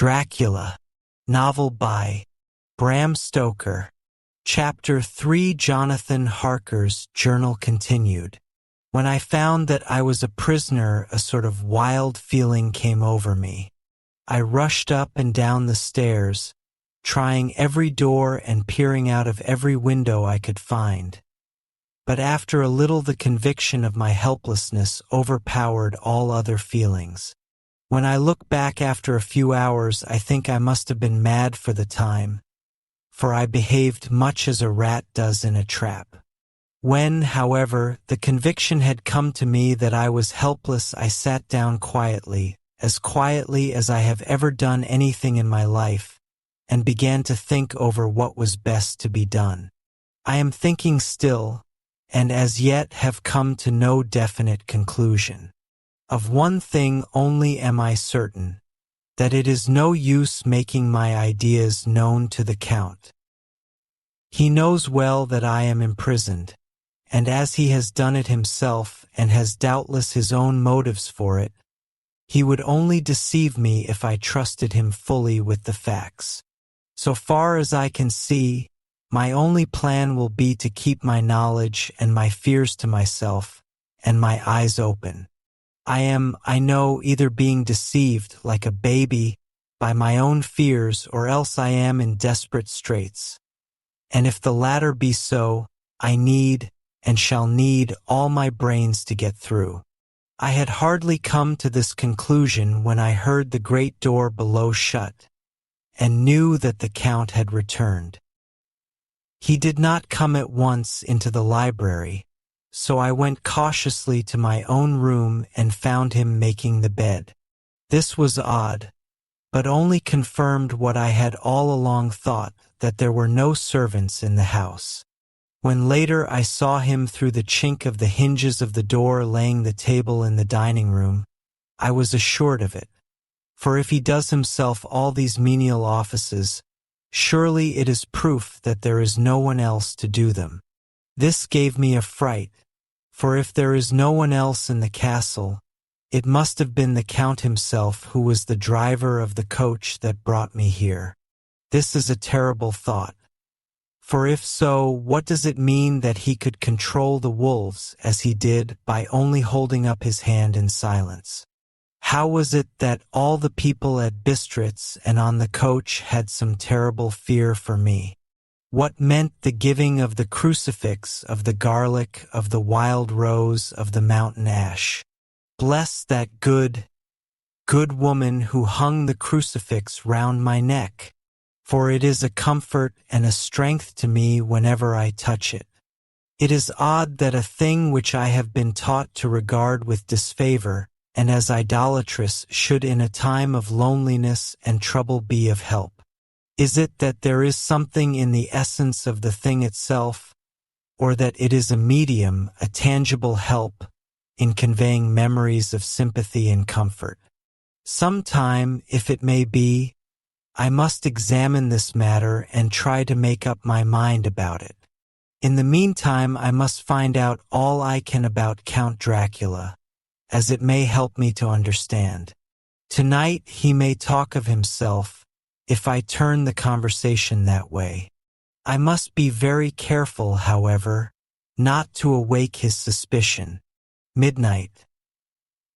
Dracula, novel by Bram Stoker. Chapter 3. Jonathan Harker's journal continued. When I found that I was a prisoner, a sort of wild feeling came over me. I rushed up and down the stairs, trying every door and peering out of every window I could find. But after a little, the conviction of my helplessness overpowered all other feelings. When I look back after a few hours, I think I must have been mad for the time, for I behaved much as a rat does in a trap. When, however, the conviction had come to me that I was helpless, I sat down quietly as I have ever done anything in my life, and began to think over what was best to be done. I am thinking still, and as yet have come to no definite conclusion. Of one thing only am I certain, that it is no use making my ideas known to the Count. He knows well that I am imprisoned, and as he has done it himself and has doubtless his own motives for it, he would only deceive me if I trusted him fully with the facts. So far as I can see, my only plan will be to keep my knowledge and my fears to myself, and my eyes open. I know, either being deceived like a baby by my own fears, or else I am in desperate straits. And if the latter be so, I need and shall need all my brains to get through. I had hardly come to this conclusion when I heard the great door below shut, and knew that the Count had returned. He did not come at once into the library, so I went cautiously to my own room and found him making the bed. This was odd, but only confirmed what I had all along thought, that there were no servants in the house. When later I saw him through the chink of the hinges of the door laying the table in the dining room, I was assured of it. For if he does himself all these menial offices, surely it is proof that there is no one else to do them. This gave me a fright, for if there is no one else in the castle, it must have been the Count himself who was the driver of the coach that brought me here. This is a terrible thought. For if so, what does it mean that he could control the wolves as he did by only holding up his hand in silence? How was it that all the people at Bistritz and on the coach had some terrible fear for me? What meant the giving of the crucifix, of the garlic, of the wild rose, of the mountain ash? Bless that good woman who hung the crucifix round my neck, for it is a comfort and a strength to me whenever I touch it. It is odd that a thing which I have been taught to regard with disfavor and as idolatrous should in a time of loneliness and trouble be of help. Is it that there is something in the essence of the thing itself, or that it is a medium, a tangible help, in conveying memories of sympathy and comfort? Sometime, if it may be, I must examine this matter and try to make up my mind about it. In the meantime, I must find out all I can about Count Dracula, as it may help me to understand. Tonight he may talk of himself, if I turn the conversation that way. I must be very careful, however, not to awake his suspicion. Midnight.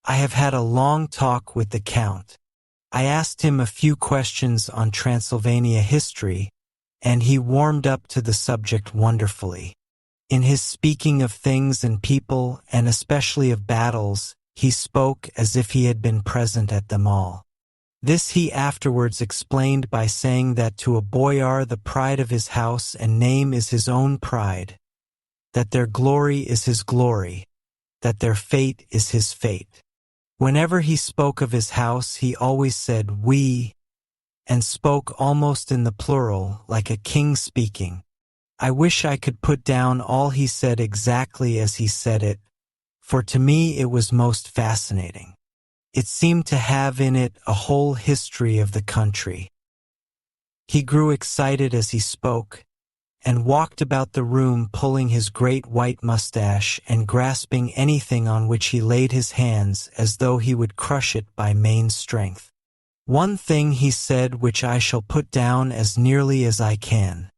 I have had a long talk with the Count. I asked him a few questions on Transylvania history, and he warmed up to the subject wonderfully. In his speaking of things and people, and especially of battles, he spoke as if he had been present at them all. This he afterwards explained by saying that to a boyar the pride of his house and name is his own pride, that their glory is his glory, that their fate is his fate. Whenever he spoke of his house, he always said "we," and spoke almost in the plural, like a king speaking. I wish I could put down all he said exactly as he said it, for to me it was most fascinating. It seemed to have in it a whole history of the country. He grew excited as he spoke, and walked about the room pulling his great white mustache and grasping anything on which he laid his hands as though he would crush it by main strength. One thing he said which I shall put down as nearly as I can,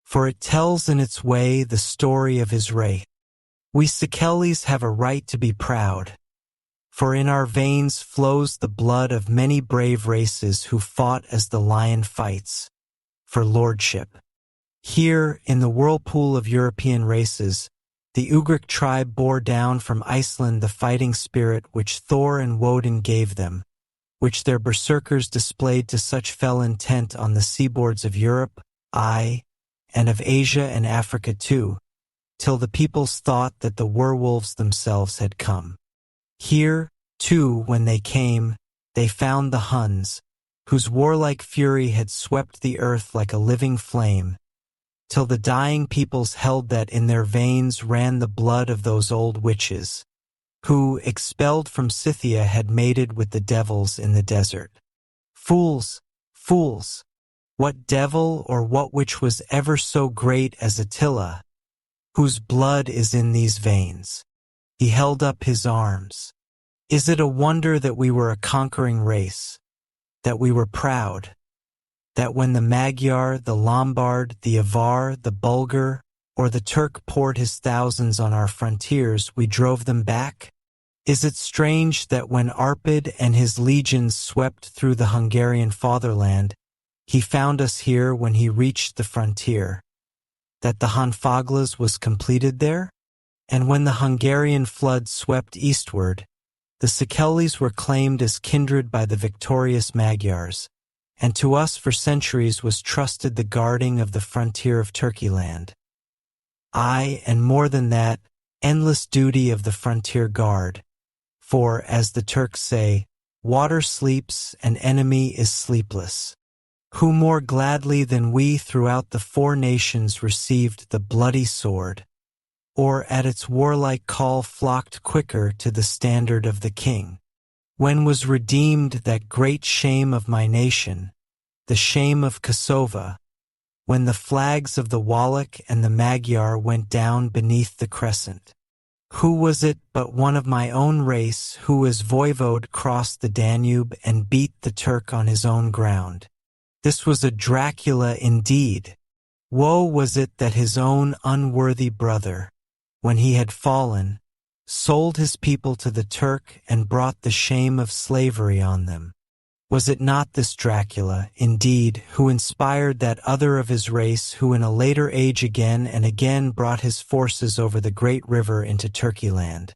for it tells in its way the story of his race. We Sikelis have a right to be proud, for in our veins flows the blood of many brave races who fought as the lion fights, for lordship. Here, in the whirlpool of European races, the Ugric tribe bore down from Iceland the fighting spirit which Thor and Woden gave them, which their berserkers displayed to such fell intent on the seaboards of Europe, aye, and of Asia and Africa too, till the peoples thought that the werewolves themselves had come. Here, too, when they came, they found the Huns, whose warlike fury had swept the earth like a living flame, till the dying peoples held that in their veins ran the blood of those old witches, who, expelled from Scythia, had mated with the devils in the desert. Fools, fools! What devil or what witch was ever so great as Attila, whose blood is in these veins? He held up his arms. Is it a wonder that we were a conquering race, that we were proud, that when the Magyar, the Lombard, the Avar, the Bulgar, or the Turk poured his thousands on our frontiers, we drove them back? Is it strange that when Arpid and his legions swept through the Hungarian fatherland, he found us here when he reached the frontier, that the Hanfaglas was completed there? And when the Hungarian flood swept eastward, the Sikelis were claimed as kindred by the victorious Magyars, and to us for centuries was trusted the guarding of the frontier of Turkeyland. Aye, and more than that, endless duty of the frontier guard, for, as the Turks say, water sleeps and enemy is sleepless. Who more gladly than we throughout the four nations received the bloody sword, or at its warlike call flocked quicker to the standard of the king? When was redeemed that great shame of my nation, the shame of Kosovo, when the flags of the Wallach and the Magyar went down beneath the crescent? Who was it but one of my own race who as voivode crossed the Danube and beat the Turk on his own ground? This was a Dracula indeed. Woe was it that his own unworthy brother, when he had fallen, sold his people to the Turk and brought the shame of slavery on them. Was it not this Dracula, indeed, who inspired that other of his race who in a later age again and again brought his forces over the great river into Turkeyland?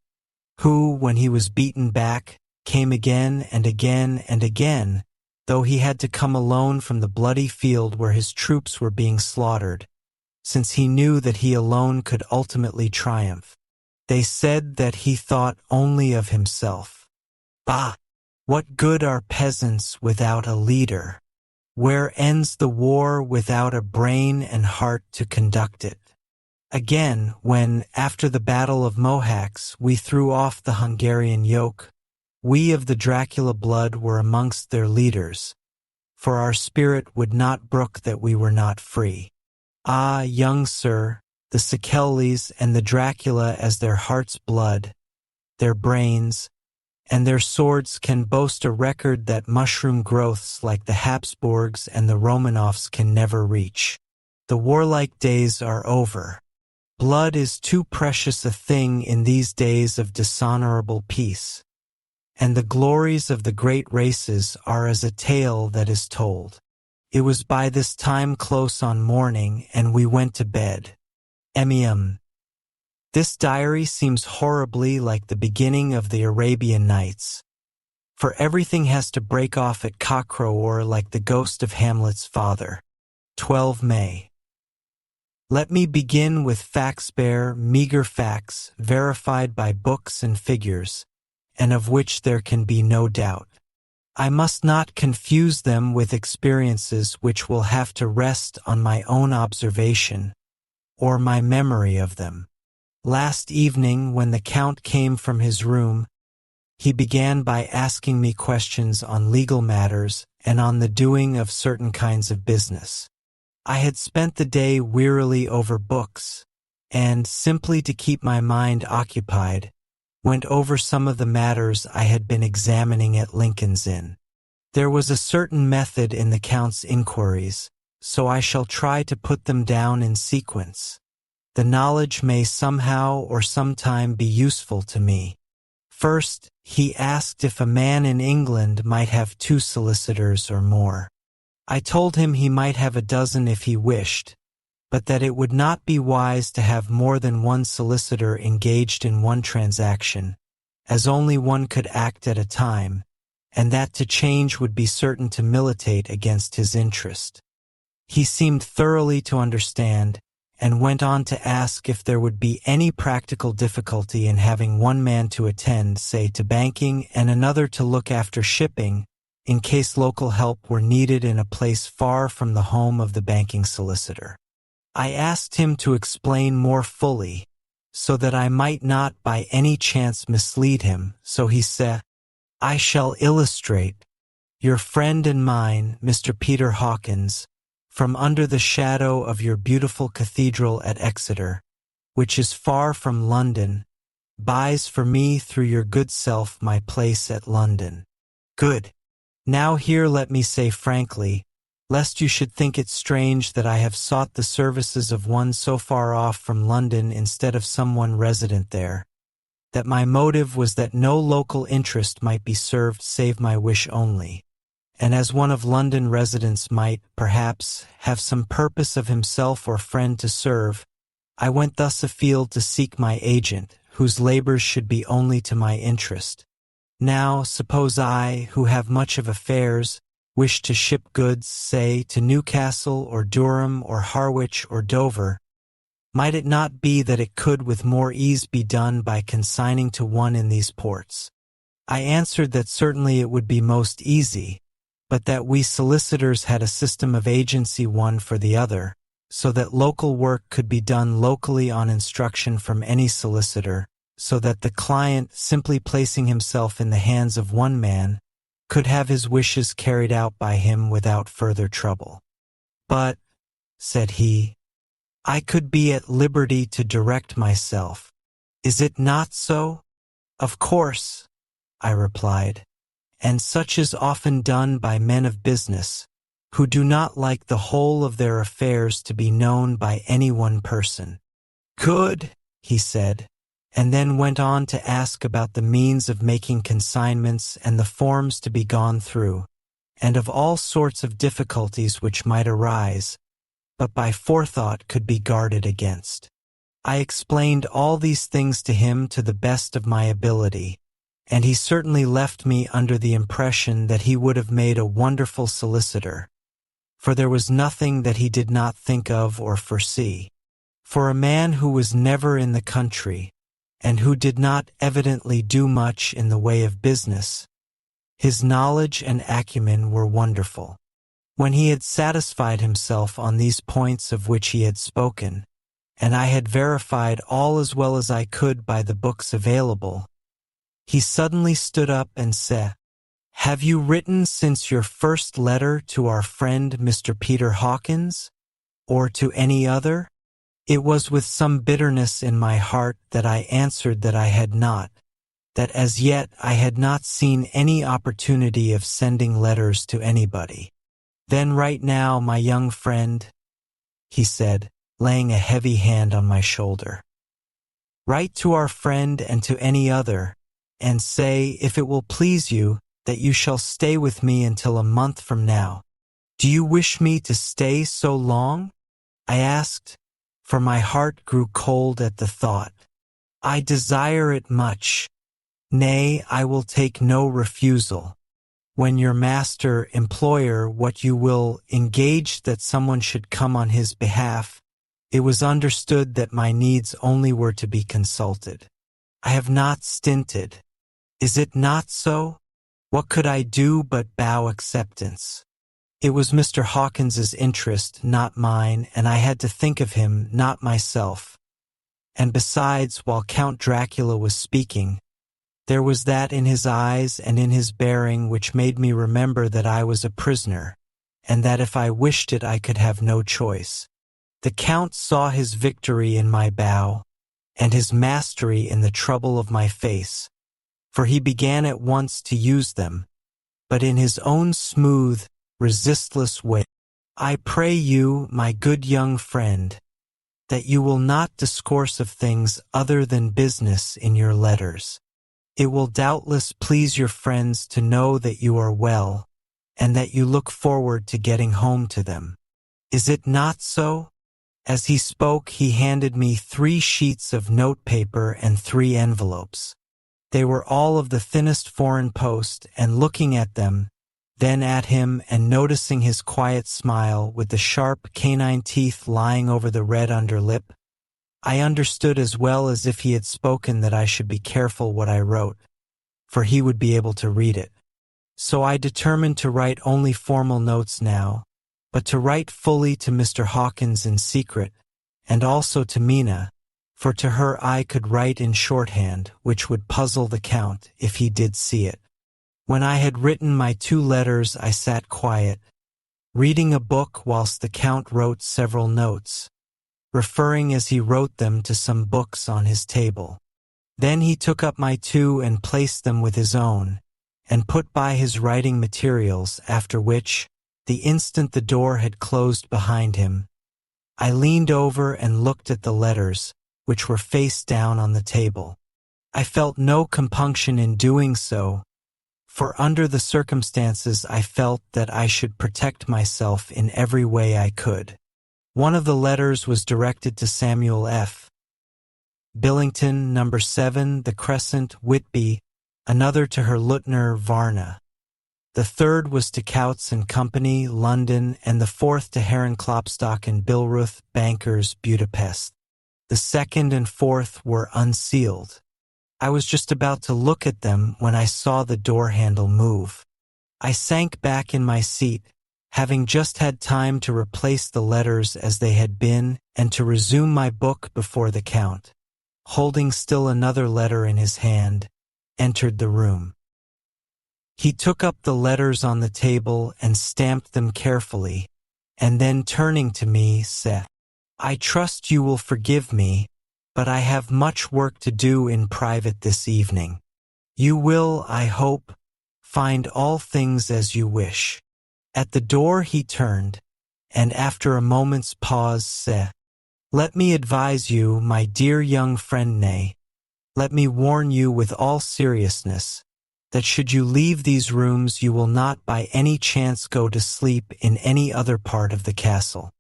Who, when he was beaten back, came again and again and again, though he had to come alone from the bloody field where his troops were being slaughtered, since he knew that he alone could ultimately triumph. They said that he thought only of himself. Bah! What good are peasants without a leader? Where ends the war without a brain and heart to conduct it? Again, when, after the Battle of Mohacs, we threw off the Hungarian yoke, we of the Dracula blood were amongst their leaders, for our spirit would not brook that we were not free. Ah, young sir, the Sikelis and the Dracula as their heart's blood, their brains, and their swords can boast a record that mushroom growths like the Habsburgs and the Romanovs can never reach. The warlike days are over. Blood is too precious a thing in these days of dishonorable peace, and the glories of the great races are as a tale that is told. It was by this time close on morning, and we went to bed. Emium. This diary seems horribly like the beginning of the Arabian Nights, for everything has to break off at cockcrow like the ghost of Hamlet's father. 12 May. Let me begin with facts, bare, meager facts, verified by books and figures, and of which there can be no doubt. I must not confuse them with experiences which will have to rest on my own observation, or my memory of them. Last evening, when the Count came from his room, he began by asking me questions on legal matters and on the doing of certain kinds of business. I had spent the day wearily over books, and, simply to keep my mind occupied, went over some of the matters I had been examining at Lincoln's Inn. There was a certain method in the Count's inquiries, so I shall try to put them down in sequence. The knowledge may somehow or sometime be useful to me. First, he asked if a man in England might have 2 solicitors or more. I told him he might have a dozen if he wished, but that it would not be wise to have more than 1 solicitor engaged in one transaction, as only one could act at a time, and that to change would be certain to militate against his interest. He seemed thoroughly to understand, and went on to ask if there would be any practical difficulty in having one man to attend, say, to banking and another to look after shipping, in case local help were needed in a place far from the home of the banking solicitor. I asked him to explain more fully, so that I might not by any chance mislead him, so he said, "I shall illustrate. Your friend and mine, Mr. Peter Hawkins, from under the shadow of your beautiful cathedral at Exeter, which is far from London, buys for me through your good self my place at London." Good. Now here let me say frankly, lest you should think it strange that I have sought the services of one so far off from London instead of someone resident there, that my motive was that no local interest might be served save my wish only, and as one of London residents might, perhaps, have some purpose of himself or friend to serve, I went thus afield to seek my agent, whose labors should be only to my interest. Now, suppose I, who have much of affairs, wish to ship goods, say, to Newcastle or Durham or Harwich or Dover, might it not be that it could with more ease be done by consigning to one in these ports? I answered that certainly it would be most easy, but that we solicitors had a system of agency one for the other, so that local work could be done locally on instruction from any solicitor, so that the client, simply placing himself in the hands of one man, could have his wishes carried out by him without further trouble. "But," said he, "I could be at liberty to direct myself. Is it not so?" "Of course," I replied, "and such is often done by men of business, who do not like the whole of their affairs to be known by any one person." "Good," he said, and then went on to ask about the means of making consignments and the forms to be gone through, and of all sorts of difficulties which might arise, but by forethought could be guarded against. I explained all these things to him to the best of my ability, and he certainly left me under the impression that he would have made a wonderful solicitor, for there was nothing that he did not think of or foresee. For a man who was never in the country, and who did not evidently do much in the way of business, his knowledge and acumen were wonderful. When he had satisfied himself on these points of which he had spoken, and I had verified all as well as I could by the books available, he suddenly stood up and said, "Have you written since your first letter to our friend Mr. Peter Hawkins, or to any other?" It was with some bitterness in my heart that I answered that I had not, that as yet I had not seen any opportunity of sending letters to anybody. "Then right now, my young friend," he said, laying a heavy hand on my shoulder, "write to our friend and to any other, and say, if it will please you, that you shall stay with me until a month from now." "Do you wish me to stay so long?" I asked, for my heart grew cold at the thought. "I desire it much. Nay, I will take no refusal. When your master, employer, what you will, engaged that someone should come on his behalf, it was understood that my needs only were to be consulted. I have not stinted. Is it not so? What could I do but bow acceptance? It was Mr. Hawkins's interest, not mine, and I had to think of him, not myself. And besides, while Count Dracula was speaking, there was that in his eyes and in his bearing which made me remember that I was a prisoner, and that if I wished it I could have no choice. The Count saw his victory in my bow, and his mastery in the trouble of my face, for he began at once to use them, but in his own smooth, resistless way. I pray you, my good young friend, that you will not discourse of things other than business in your letters. It will doubtless please your friends to know that you are well, and that you look forward to getting home to them. Is it not so? As he spoke, he handed me 3 sheets of notepaper and 3 envelopes. They were all of the thinnest foreign post, and looking at them, then at him, and noticing his quiet smile with the sharp canine teeth lying over the red underlip, I understood as well as if he had spoken that I should be careful what I wrote, for he would be able to read it. So I determined to write only formal notes now, but to write fully to Mr. Hawkins in secret, and also to Mina, for to her I could write in shorthand, which would puzzle the Count if he did see it. When I had written my 2 letters, I sat quiet, reading a book whilst the Count wrote several notes, referring as he wrote them to some books on his table. Then he took up my 2 and placed them with his own, and put by his writing materials, after which, the instant the door had closed behind him, I leaned over and looked at the letters, which were face down on the table. I felt no compunction in doing so, for under the circumstances I felt that I should protect myself in every way I could. One of the letters was directed to Samuel F. Billington, No. 7, The Crescent, Whitby, another to her Lutner, Varna. The third was to Coutts and Company, London, and the fourth to Heron Klopstock and Billruth, bankers, Budapest. The second and fourth were unsealed. I was just about to look at them when I saw the door handle move. I sank back in my seat, having just had time to replace the letters as they had been and to resume my book before the Count, holding still another letter in his hand, entered the room. He took up the letters on the table and stamped them carefully, and then turning to me, said, "I trust you will forgive me, but I have much work to do in private this evening. You will, I hope, find all things as you wish." At the door he turned, and after a moment's pause said, "Let me advise you, my dear young friend, nay, let me warn you with all seriousness, that should you leave these rooms you will not by any chance go to sleep in any other part of the castle.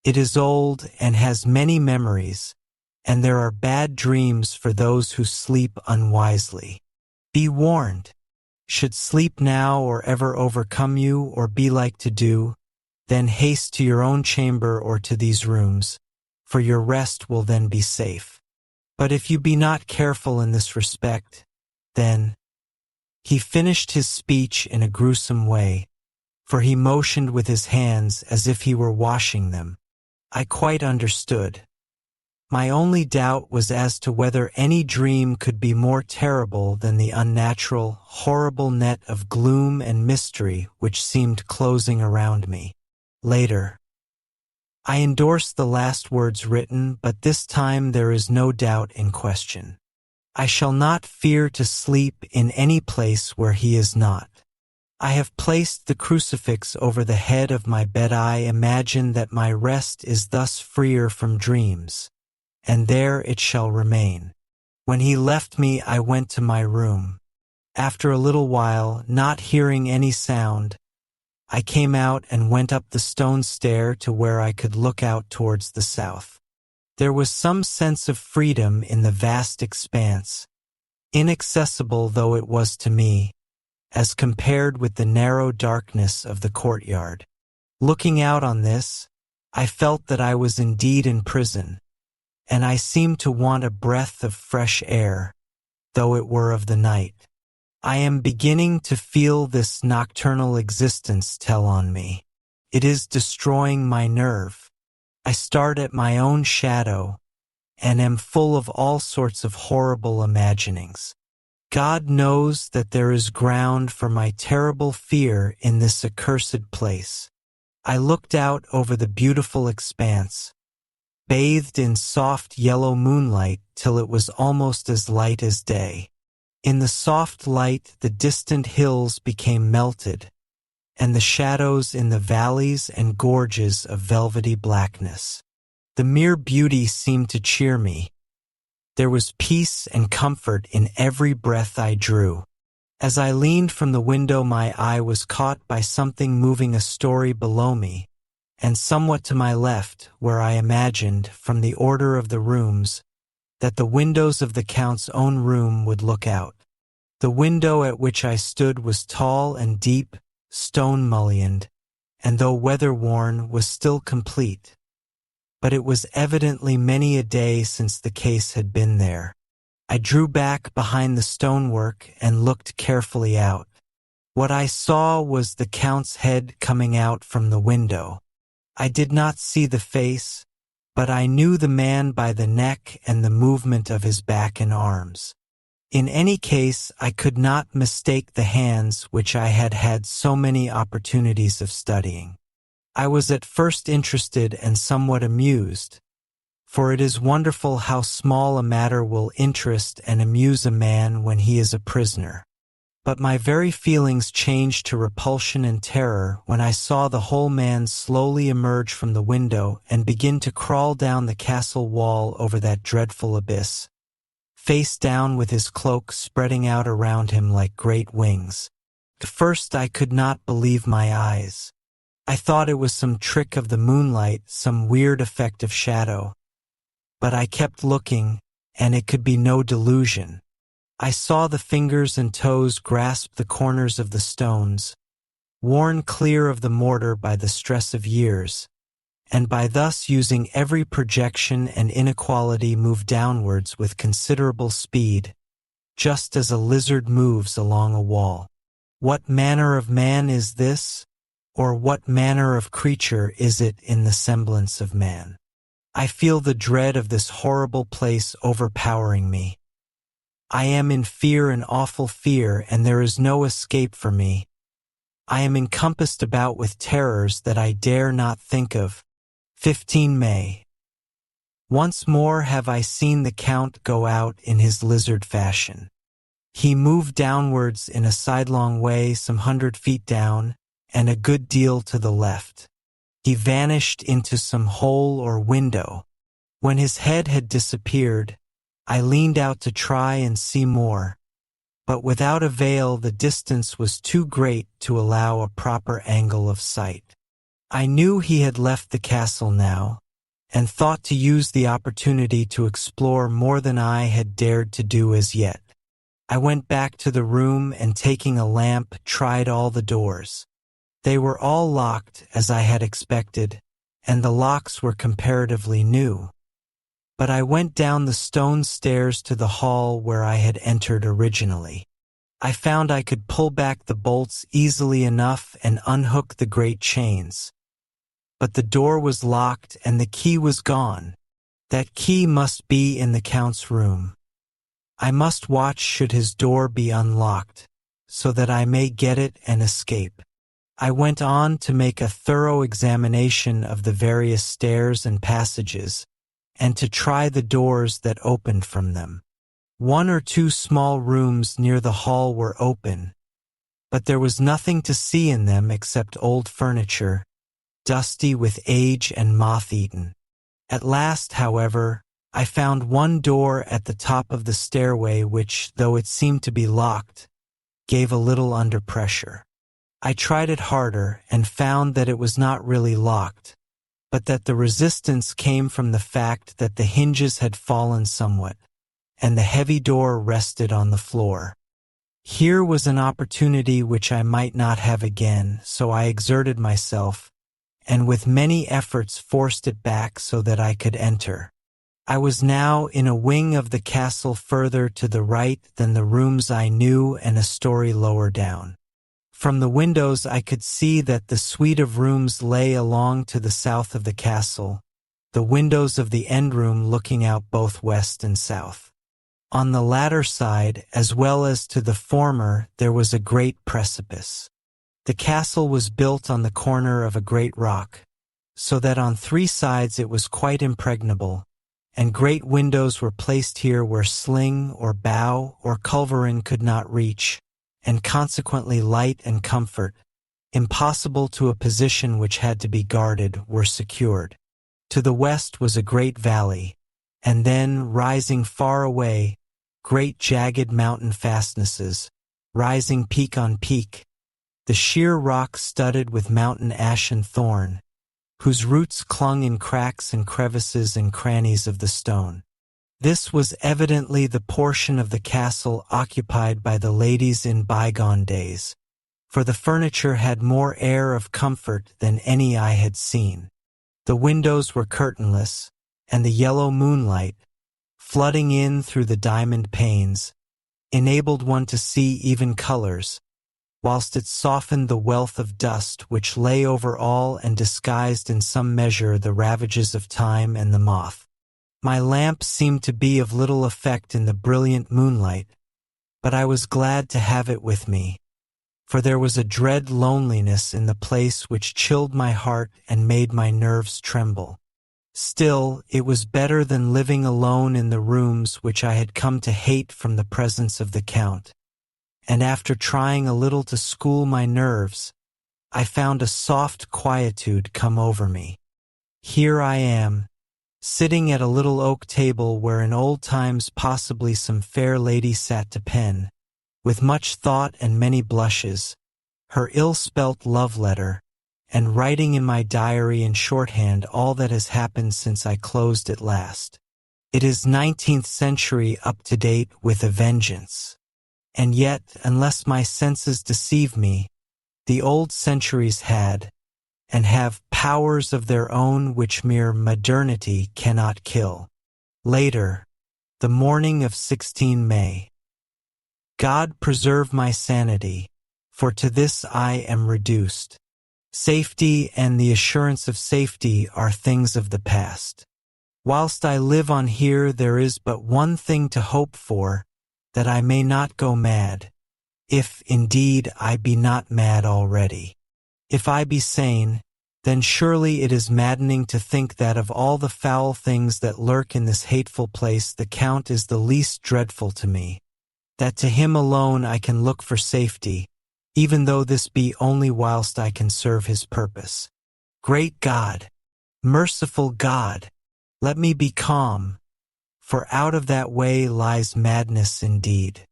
It is old and has many memories, and there are bad dreams for those who sleep unwisely. Be warned. Should sleep now or ever overcome you or be like to do, then haste to your own chamber or to these rooms, for your rest will then be safe. But if you be not careful in this respect, then—" He finished his speech in a gruesome way, for he motioned with his hands as if he were washing them. I quite understood. My only doubt was as to whether any dream could be more terrible than the unnatural, horrible net of gloom and mystery which seemed closing around me. Later, I endorsed the last words written, but this time there is no doubt in question. I shall not fear to sleep in any place where he is not. I have placed the crucifix over the head of my bed. I imagine that my rest is thus freer from dreams, and there it shall remain. When he left me, I went to my room. After a little while, not hearing any sound, I came out and went up the stone stair to where I could look out towards the south. There was some sense of freedom in the vast expanse, inaccessible though it was to me, as compared with the narrow darkness of the courtyard. Looking out on this, I felt that I was indeed in prison, and I seemed to want a breath of fresh air, though it were of the night. I am beginning to feel this nocturnal existence tell on me. It is destroying my nerve. I start at my own shadow, and am full of all sorts of horrible imaginings. God knows that there is ground for my terrible fear in this accursed place. I looked out over the beautiful expanse, bathed in soft yellow moonlight till it was almost as light as day. In the soft light, the distant hills became melted, and the shadows in the valleys and gorges of velvety blackness. The mere beauty seemed to cheer me. There was peace and comfort in every breath I drew. As I leaned from the window, my eye was caught by something moving a story below me, and somewhat to my left, where I imagined, from the order of the rooms, that the windows of the Count's own room would look out. The window at which I stood was tall and deep, stone-mullioned, and though weather-worn, was still complete. But it was evidently many a day since the case had been there. I drew back behind the stonework and looked carefully out. What I saw was the Count's head coming out from the window. I did not see the face, but I knew the man by the neck and the movement of his back and arms. In any case, I could not mistake the hands which I had had so many opportunities of studying. I was at first interested and somewhat amused, for it is wonderful how small a matter will interest and amuse a man when he is a prisoner. But my very feelings changed to repulsion and terror when I saw the whole man slowly emerge from the window and begin to crawl down the castle wall over that dreadful abyss, face down with his cloak spreading out around him like great wings. At first I could not believe my eyes. I thought it was some trick of the moonlight, some weird effect of shadow. But I kept looking, and it could be no delusion. I saw the fingers and toes grasp the corners of the stones, worn clear of the mortar by the stress of years, and by thus using every projection and inequality move downwards with considerable speed, just as a lizard moves along a wall. What manner of man is this? Or what manner of creature is it in the semblance of man? I feel the dread of this horrible place overpowering me. I am in fear, an awful fear, and there is no escape for me. I am encompassed about with terrors that I dare not think of. 15 May. Once more have I seen the Count go out in his lizard fashion. He moved downwards in a sidelong way some 100 feet down, and a good deal to the left. He vanished into some hole or window. When his head had disappeared, I leaned out to try and see more, but without avail. The distance was too great to allow a proper angle of sight. I knew he had left the castle now, and thought to use the opportunity to explore more than I had dared to do as yet. I went back to the room and, taking a lamp, tried all the doors. They were all locked, as I had expected, and the locks were comparatively new. But I went down the stone stairs to the hall where I had entered originally. I found I could pull back the bolts easily enough and unhook the great chains. But the door was locked and the key was gone. That key must be in the Count's room. I must watch should his door be unlocked, so that I may get it and escape. I went on to make a thorough examination of the various stairs and passages, and to try the doors that opened from them. 1 or 2 small rooms near the hall were open, but there was nothing to see in them except old furniture, dusty with age and moth-eaten. At last, however, I found one door at the top of the stairway which, though it seemed to be locked, gave a little under pressure. I tried it harder and found that it was not really locked, but that the resistance came from the fact that the hinges had fallen somewhat, and the heavy door rested on the floor. Here was an opportunity which I might not have again, so I exerted myself, and with many efforts forced it back so that I could enter. I was now in a wing of the castle further to the right than the rooms I knew and a story lower down. From the windows I could see that the suite of rooms lay along to the south of the castle, the windows of the end room looking out both west and south. On the latter side, as well as to the former, there was a great precipice. The castle was built on the corner of a great rock, so that on 3 sides it was quite impregnable, and great windows were placed here where sling or bow or culverin could not reach, and consequently light and comfort, impossible to a position which had to be guarded, were secured. To the west was a great valley, and then, rising far away, great jagged mountain fastnesses, rising peak on peak, the sheer rock studded with mountain ash and thorn, whose roots clung in cracks and crevices and crannies of the stone. This was evidently the portion of the castle occupied by the ladies in bygone days, for the furniture had more air of comfort than any I had seen. The windows were curtainless, and the yellow moonlight, flooding in through the diamond panes, enabled one to see even colors, whilst it softened the wealth of dust which lay over all and disguised in some measure the ravages of time and the moth. My lamp seemed to be of little effect in the brilliant moonlight, but I was glad to have it with me, for there was a dread loneliness in the place which chilled my heart and made my nerves tremble. Still, it was better than living alone in the rooms which I had come to hate from the presence of the Count, and after trying a little to school my nerves, I found a soft quietude come over me. Here I am, sitting at a little oak table where in old times possibly some fair lady sat to pen, with much thought and many blushes, her ill-spelt love letter, and writing in my diary in shorthand all that has happened since I closed it last. It is 19th century up to date with a vengeance. And yet, unless my senses deceive me, the old centuries had, and have powers of their own which mere modernity cannot kill. Later, the morning of 16 May. God preserve my sanity, for to this I am reduced. Safety and the assurance of safety are things of the past. Whilst I live on here there is but one thing to hope for, that I may not go mad, if, indeed, I be not mad already. If I be sane, then surely it is maddening to think that of all the foul things that lurk in this hateful place the Count is the least dreadful to me, that to him alone I can look for safety, even though this be only whilst I can serve his purpose. Great God, merciful God, let me be calm, for out of that way lies madness indeed.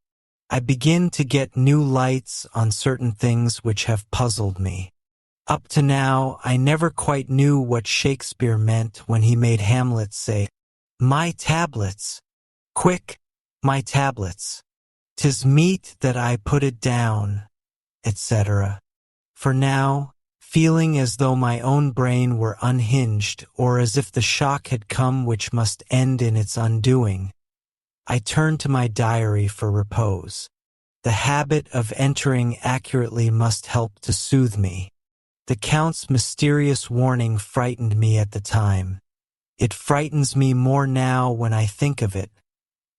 I begin to get new lights on certain things which have puzzled me. Up to now, I never quite knew what Shakespeare meant when he made Hamlet say, "My tablets! Quick, my tablets! 'Tis meet that I put it down," etc. For now, feeling as though my own brain were unhinged or as if the shock had come which must end in its undoing, I turned to my diary for repose. The habit of entering accurately must help to soothe me. The Count's mysterious warning frightened me at the time. It frightens me more now when I think of it,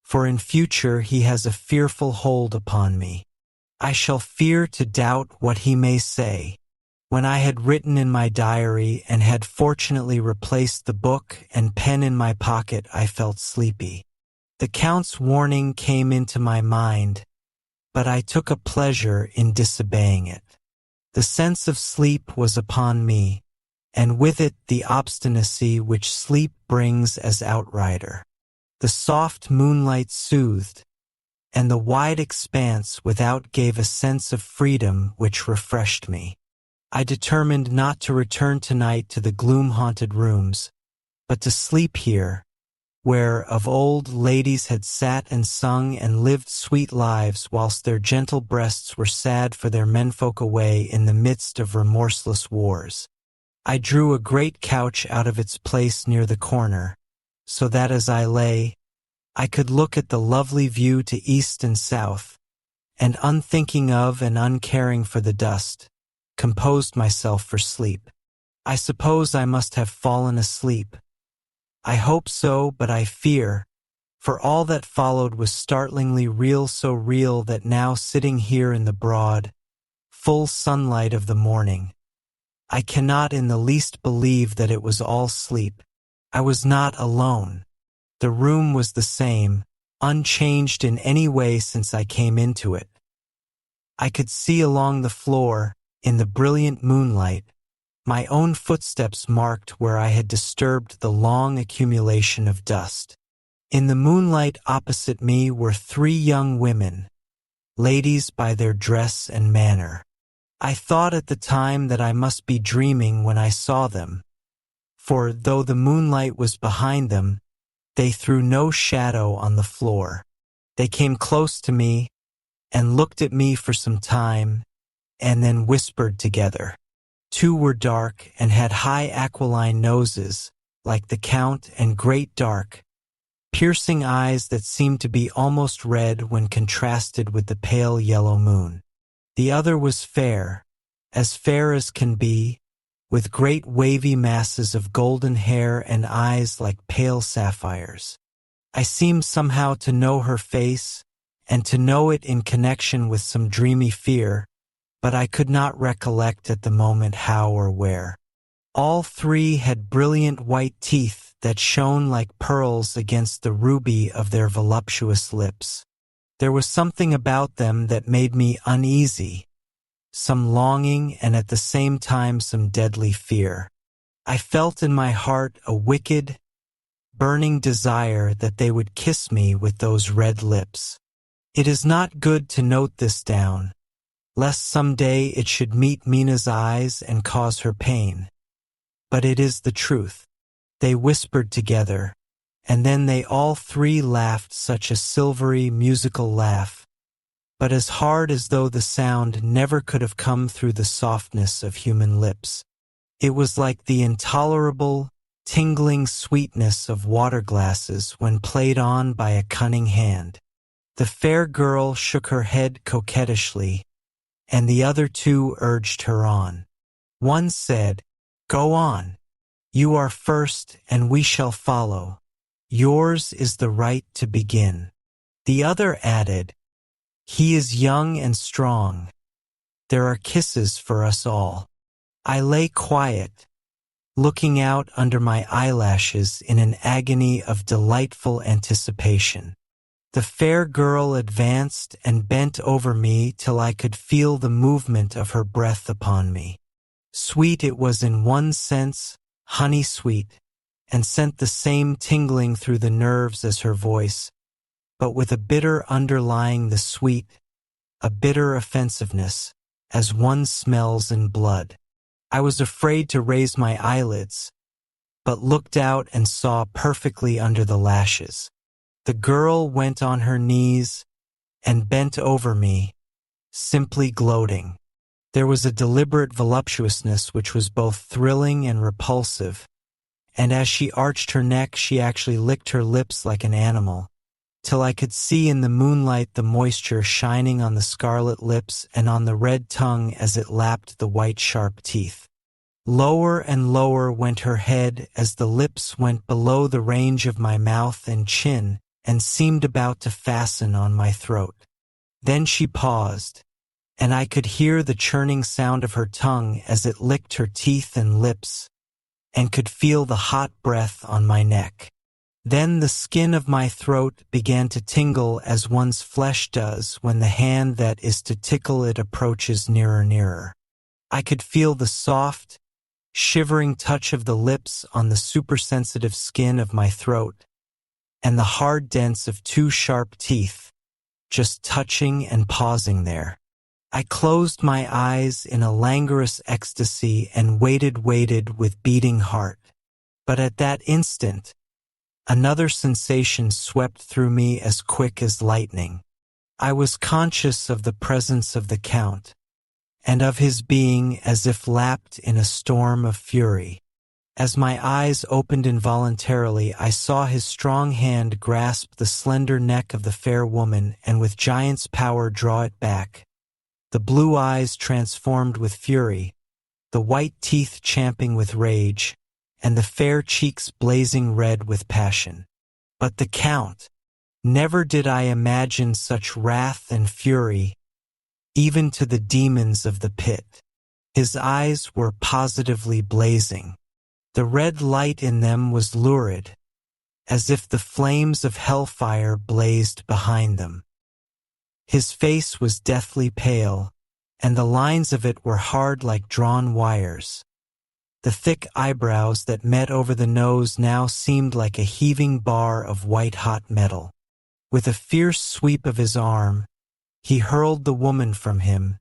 for in future he has a fearful hold upon me. I shall fear to doubt what he may say. When I had written in my diary and had fortunately replaced the book and pen in my pocket, I felt sleepy. The Count's warning came into my mind, but I took a pleasure in disobeying it. The sense of sleep was upon me, and with it the obstinacy which sleep brings as outrider. The soft moonlight soothed, and the wide expanse without gave a sense of freedom which refreshed me. I determined not to return tonight to the gloom-haunted rooms, but to sleep here, where of old ladies had sat and sung and lived sweet lives whilst their gentle breasts were sad for their menfolk away in the midst of remorseless wars. I drew a great couch out of its place near the corner, so that as I lay, I could look at the lovely view to east and south, and unthinking of and uncaring for the dust, composed myself for sleep. I suppose I must have fallen asleep. I hope so, but I fear, for all that followed was startlingly real, so real that now sitting here in the broad, full sunlight of the morning, I cannot in the least believe that it was all sleep. I was not alone. The room was the same, unchanged in any way since I came into it. I could see along the floor, in the brilliant moonlight, my own footsteps marked where I had disturbed the long accumulation of dust. In the moonlight opposite me were 3 young women, ladies by their dress and manner. I thought at the time that I must be dreaming when I saw them, for though the moonlight was behind them, they threw no shadow on the floor. They came close to me and looked at me for some time and then whispered together. 2 were dark and had high aquiline noses, like the Count, and great dark, piercing eyes that seemed to be almost red when contrasted with the pale yellow moon. The other was fair as can be, with great wavy masses of golden hair and eyes like pale sapphires. I seemed somehow to know her face, and to know it in connection with some dreamy fear, but I could not recollect at the moment how or where. All 3 had brilliant white teeth that shone like pearls against the ruby of their voluptuous lips. There was something about them that made me uneasy, some longing and at the same time some deadly fear. I felt in my heart a wicked, burning desire that they would kiss me with those red lips. It is not good to note this down, lest some day it should meet Mina's eyes and cause her pain. But it is the truth. They whispered together, and then they all 3 laughed such a silvery, musical laugh, but as hard as though the sound never could have come through the softness of human lips. It was like the intolerable, tingling sweetness of water glasses when played on by a cunning hand. The fair girl shook her head coquettishly, and the other 2 urged her on. One said, "Go on. You are first, and we shall follow. Yours is the right to begin." The other added, "He is young and strong. There are kisses for us all." I lay quiet, looking out under my eyelashes in an agony of delightful anticipation. The fair girl advanced and bent over me till I could feel the movement of her breath upon me. Sweet it was in one sense, honey sweet, and sent the same tingling through the nerves as her voice, but with a bitter underlying the sweet, a bitter offensiveness, as one smells in blood. I was afraid to raise my eyelids, but looked out and saw perfectly under the lashes. The girl went on her knees and bent over me, simply gloating. There was a deliberate voluptuousness which was both thrilling and repulsive, and as she arched her neck she actually licked her lips like an animal, till I could see in the moonlight the moisture shining on the scarlet lips and on the red tongue as it lapped the white sharp teeth. Lower and lower went her head as the lips went below the range of my mouth and chin and seemed about to fasten on my throat. Then she paused, and I could hear the churning sound of her tongue as it licked her teeth and lips, and could feel the hot breath on my neck. Then the skin of my throat began to tingle as one's flesh does when the hand that is to tickle it approaches nearer. I could feel the soft, shivering touch of the lips on the supersensitive skin of my throat, and the hard dents of 2 sharp teeth, just touching and pausing there. I closed my eyes in a languorous ecstasy and waited with beating heart. But at that instant, another sensation swept through me as quick as lightning. I was conscious of the presence of the Count, and of his being as if lapped in a storm of fury. As my eyes opened involuntarily, I saw his strong hand grasp the slender neck of the fair woman and with giant's power draw it back, the blue eyes transformed with fury, the white teeth champing with rage, and the fair cheeks blazing red with passion. But the Count, never did I imagine such wrath and fury, even to the demons of the pit. His eyes were positively blazing. The red light in them was lurid, as if the flames of hellfire blazed behind them. His face was deathly pale, and the lines of it were hard like drawn wires. The thick eyebrows that met over the nose now seemed like a heaving bar of white-hot metal. With a fierce sweep of his arm, he hurled the woman from him,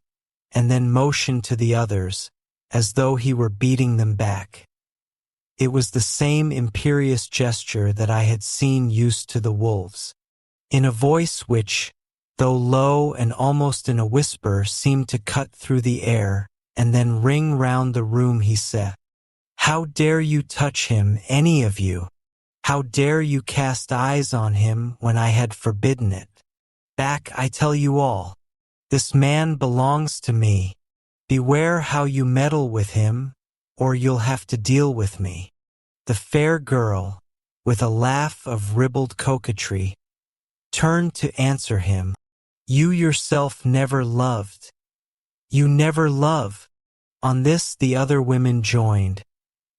and then motioned to the others, as though he were beating them back. It was the same imperious gesture that I had seen used to the wolves. In a voice which, though low and almost in a whisper, seemed to cut through the air and then ring round the room, he said, "How dare you touch him, any of you? How dare you cast eyes on him when I had forbidden it? Back, I tell you all. This man belongs to me. Beware how you meddle with him, or you'll have to deal with me." The fair girl, with a laugh of ribald coquetry, turned to answer him. "You yourself never loved. You never love." On this the other women joined,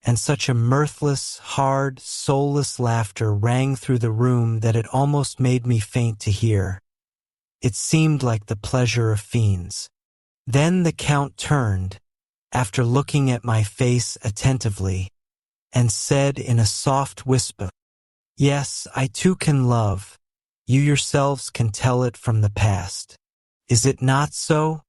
and such a mirthless, hard, soulless laughter rang through the room that it almost made me faint to hear. It seemed like the pleasure of fiends. Then the Count turned, after looking at my face attentively, and said in a soft whisper, "Yes, I too can love. You yourselves can tell it from the past. Is it not so?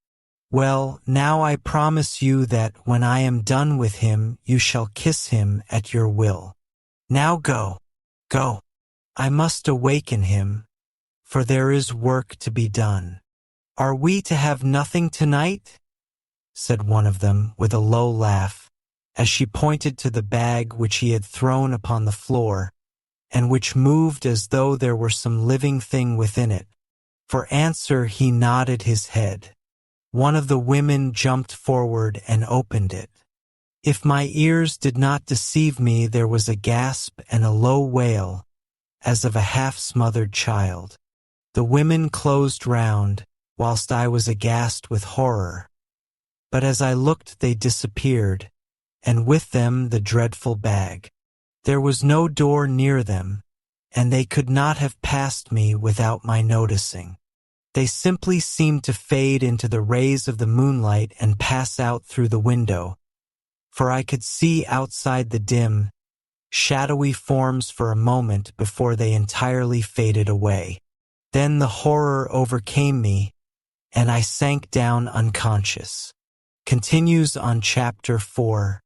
Well, now I promise you that when I am done with him, you shall kiss him at your will. Now go, go. I must awaken him, for there is work to be done." "Are we to have nothing tonight?" said one of them with a low laugh, as she pointed to the bag which he had thrown upon the floor, and which moved as though there were some living thing within it. For answer he nodded his head. One of the women jumped forward and opened it. If my ears did not deceive me, there was a gasp and a low wail, as of a half-smothered child. The women closed round, whilst I was aghast with horror. But as I looked they disappeared, and with them the dreadful bag. There was no door near them, and they could not have passed me without my noticing. They simply seemed to fade into the rays of the moonlight and pass out through the window, for I could see outside the dim, shadowy forms for a moment before they entirely faded away. Then the horror overcame me, and I sank down unconscious. Continues on Chapter 4.